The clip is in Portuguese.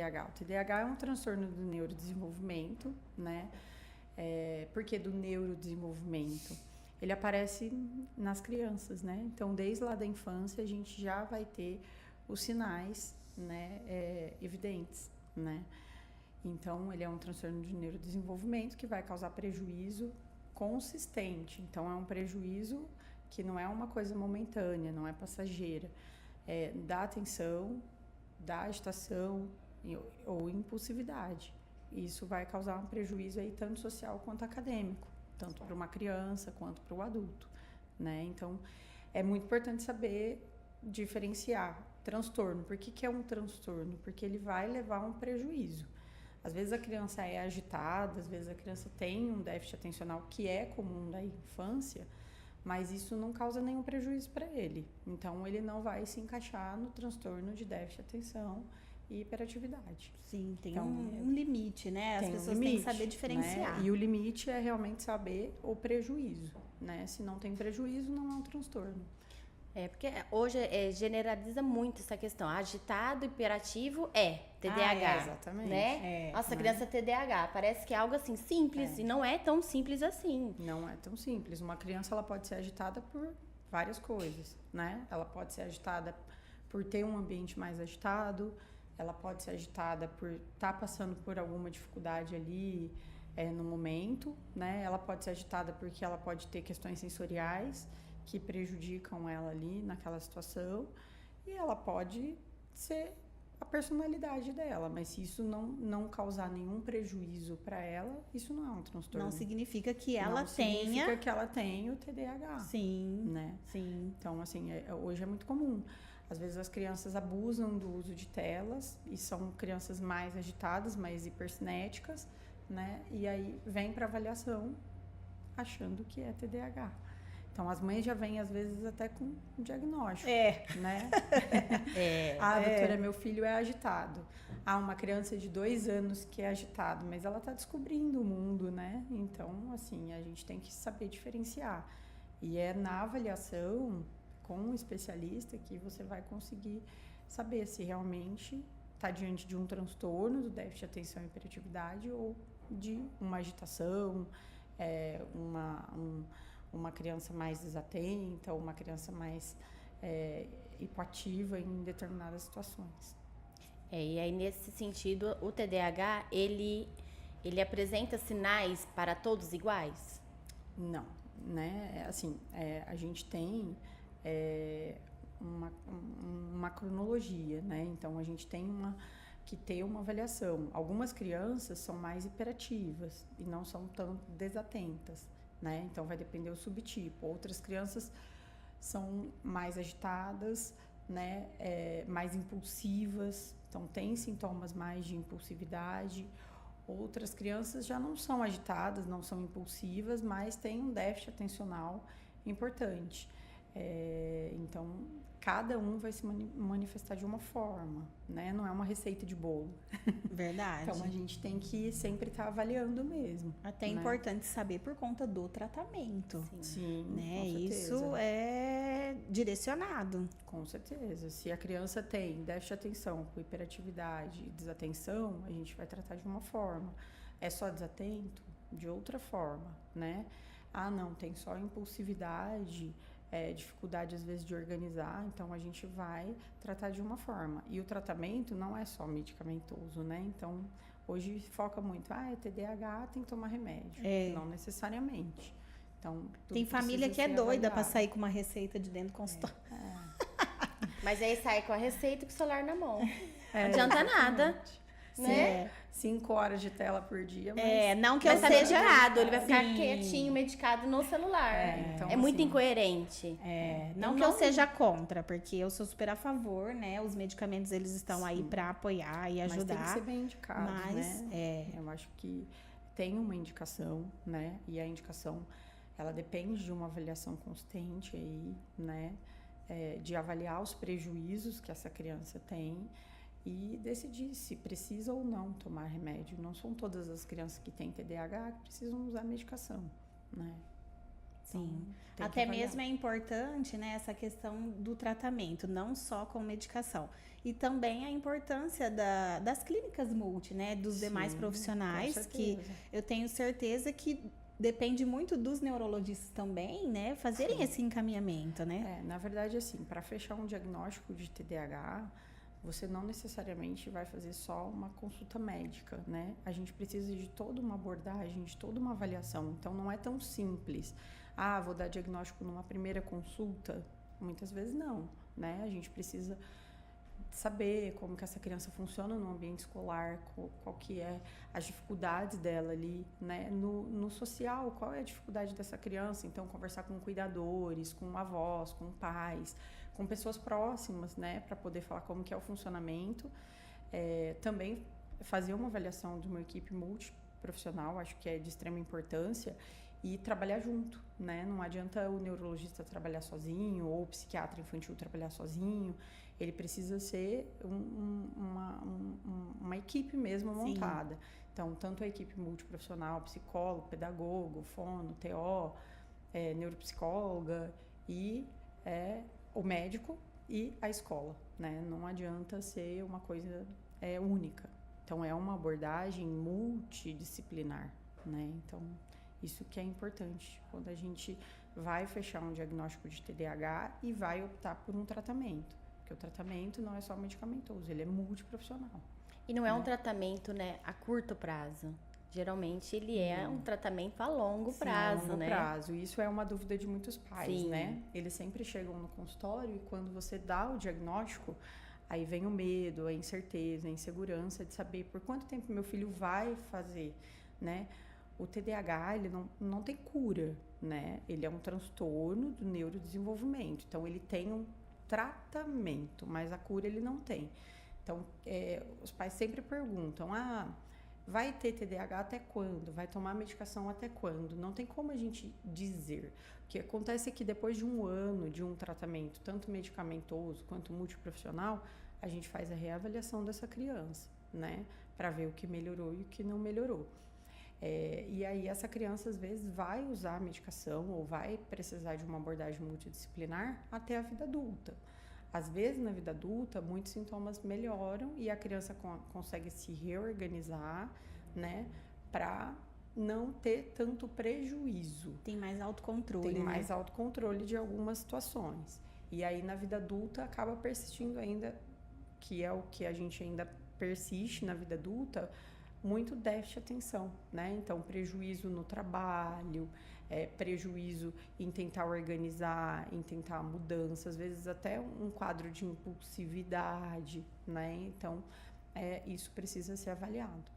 TDAH? O TDAH é um transtorno do neurodesenvolvimento, né? Por que do neurodesenvolvimento? Ele aparece nas crianças, né? Então, desde lá da infância, a gente já vai ter os sinais, né, evidentes, né? Então, ele é um transtorno de neurodesenvolvimento que vai causar prejuízo consistente. Então, é um prejuízo que não é uma coisa momentânea, não é passageira. Da atenção, da agitação ou impulsividade. Isso vai causar um prejuízo aí tanto social quanto acadêmico, tanto para uma criança quanto para o adulto, né? Então, é muito importante saber diferenciar transtorno. Por que é um transtorno? Porque ele vai levar a um prejuízo. Às vezes a criança é agitada, às vezes a criança tem um déficit atencional que é comum da infância, mas isso não causa nenhum prejuízo para ele. Então, ele não vai se encaixar no transtorno de déficit de atenção e hiperatividade. Sim, tem então, um limite, né? As pessoas têm que saber diferenciar. Né? E o limite é realmente saber o prejuízo, né? Se não tem prejuízo, não é um transtorno. Porque hoje generaliza muito essa questão. Agitado, hiperativo TDAH. Exatamente. Né? Nossa, criança TDAH. Parece que é algo assim simples e não é tão simples assim. Não é tão simples. Uma criança ela pode ser agitada por várias coisas, né? Ela pode ser agitada por ter um ambiente mais agitado, ela pode ser agitada por estar passando por alguma dificuldade ali no momento, né? Ela pode ser agitada porque ela pode ter questões sensoriais que prejudicam ela ali naquela situação, e ela pode ser a personalidade dela, mas se isso não causar nenhum prejuízo para ela, isso não é um transtorno. Não significa que ela significa que ela tenha o TDAH. Sim, né? Sim. Então, assim, hoje é muito comum. Às vezes as crianças abusam do uso de telas e são crianças mais agitadas, mais hipercinéticas, né? E aí vem para avaliação achando que é TDAH. Então, as mães já vêm, às vezes, até com um diagnóstico, né? Doutora, meu filho é agitado. Uma criança de 2 anos que é agitado, mas ela está descobrindo o mundo, né? Então, assim, a gente tem que saber diferenciar. E é na avaliação com um especialista que você vai conseguir saber se realmente está diante de um transtorno do déficit de atenção e hiperatividade ou de uma agitação, uma criança mais desatenta, ou uma criança mais hipoativa em determinadas situações. E aí, nesse sentido, o TDAH, ele apresenta sinais para todos iguais? Não, né? Assim, a gente tem uma cronologia, né? Então, a gente tem que ter uma avaliação. Algumas crianças são mais hiperativas e não são tão desatentas, né? Então, vai depender do subtipo. Outras crianças são mais agitadas, né? Mais impulsivas, então tem sintomas mais de impulsividade. Outras crianças já não são agitadas, não são impulsivas, mas têm um déficit atencional importante. Então, cada um vai se manifestar de uma forma, né? Não é uma receita de bolo. Verdade. Então, a gente tem que sempre estar avaliando mesmo. Até é importante saber por conta do tratamento. Sim, né? Isso é direcionado. Com certeza. Se a criança tem déficit de atenção com hiperatividade e desatenção, a gente vai tratar de uma forma. É só desatento? De outra forma, né? Não, tem só impulsividade, dificuldade às vezes de organizar, então a gente vai tratar de uma forma. E o tratamento não é só medicamentoso, né? Então, hoje foca muito, é TDAH, tem que tomar remédio. Não necessariamente. Então, tem família que é doida para sair com uma receita de dentro do consultório. Mas aí sai com a receita e com o celular na mão. Não adianta nada. Né? 5 horas de tela por dia. Mas não que eu seja errado, ele vai ficar quietinho, medicado no celular. Então, é muito incoerente. Não que eu seja contra, porque eu sou super a favor, né? Os medicamentos, eles estão aí para apoiar e ajudar. Mas tem que ser bem indicado, né? Eu acho que tem uma indicação, né? E a indicação, ela depende de uma avaliação constante aí, né? De avaliar os prejuízos que essa criança tem e decidir se precisa ou não tomar remédio. Não são todas as crianças que têm TDAH que precisam usar medicação, né? Sim. Até mesmo é importante, né, essa questão do tratamento, não só com medicação. E também a importância das clínicas multi, né, dos demais profissionais, que eu tenho certeza que depende muito dos neurologistas também, né, fazerem esse encaminhamento, né? Na verdade, assim, para fechar um diagnóstico de TDAH, você não necessariamente vai fazer só uma consulta médica, né? A gente precisa de toda uma abordagem, de toda uma avaliação. Então, não é tão simples. Vou dar diagnóstico numa primeira consulta? Muitas vezes não, né? A gente precisa saber como que essa criança funciona no ambiente escolar, qual que é as dificuldades dela ali, né? No social, qual é a dificuldade dessa criança? Então, conversar com cuidadores, com avós, com pais, com pessoas próximas, né? Para poder falar como que é o funcionamento. Também fazer uma avaliação de uma equipe multiprofissional, acho que é de extrema importância, e trabalhar junto, né? Não adianta o neurologista trabalhar sozinho ou o psiquiatra infantil trabalhar sozinho. Ele precisa ser uma equipe mesmo montada. Sim. Então, tanto a equipe multiprofissional, psicólogo, pedagogo, fono, TO, neuropsicóloga e o médico e a escola, né? Não adianta ser uma coisa única. Então, é uma abordagem multidisciplinar, né? Então, isso que é importante quando a gente vai fechar um diagnóstico de TDAH e vai optar por um tratamento. Porque o tratamento não é só medicamentoso, ele é multiprofissional. E não é um tratamento, né, a curto prazo. Geralmente ele é um tratamento a longo prazo, a longo né? prazo. Isso é uma dúvida de muitos pais, né? Eles sempre chegam no consultório e quando você dá o diagnóstico, aí vem o medo, a incerteza, a insegurança de saber por quanto tempo meu filho vai fazer, né? O TDAH, ele não tem cura, né? Ele é um transtorno do neurodesenvolvimento. Então, ele tem um tratamento, mas a cura ele não tem. Então, os pais sempre perguntam, vai ter TDAH até quando? Vai tomar medicação até quando? Não tem como a gente dizer. O que acontece é que depois de um ano de um tratamento, tanto medicamentoso quanto multiprofissional, a gente faz a reavaliação dessa criança, né? Para ver o que melhorou e o que não melhorou. E aí essa criança às vezes vai usar a medicação ou vai precisar de uma abordagem multidisciplinar até a vida adulta. Às vezes na vida adulta muitos sintomas melhoram e a criança consegue se reorganizar, né, para não ter tanto prejuízo. Tem mais autocontrole. Tem mais autocontrole de algumas situações. E aí na vida adulta acaba persistindo ainda, que é o que a gente ainda persiste na vida adulta, muito déficit de atenção, né? Então, prejuízo no trabalho, prejuízo em tentar organizar, em tentar mudança, às vezes até um quadro de impulsividade, né? Então, isso precisa ser avaliado.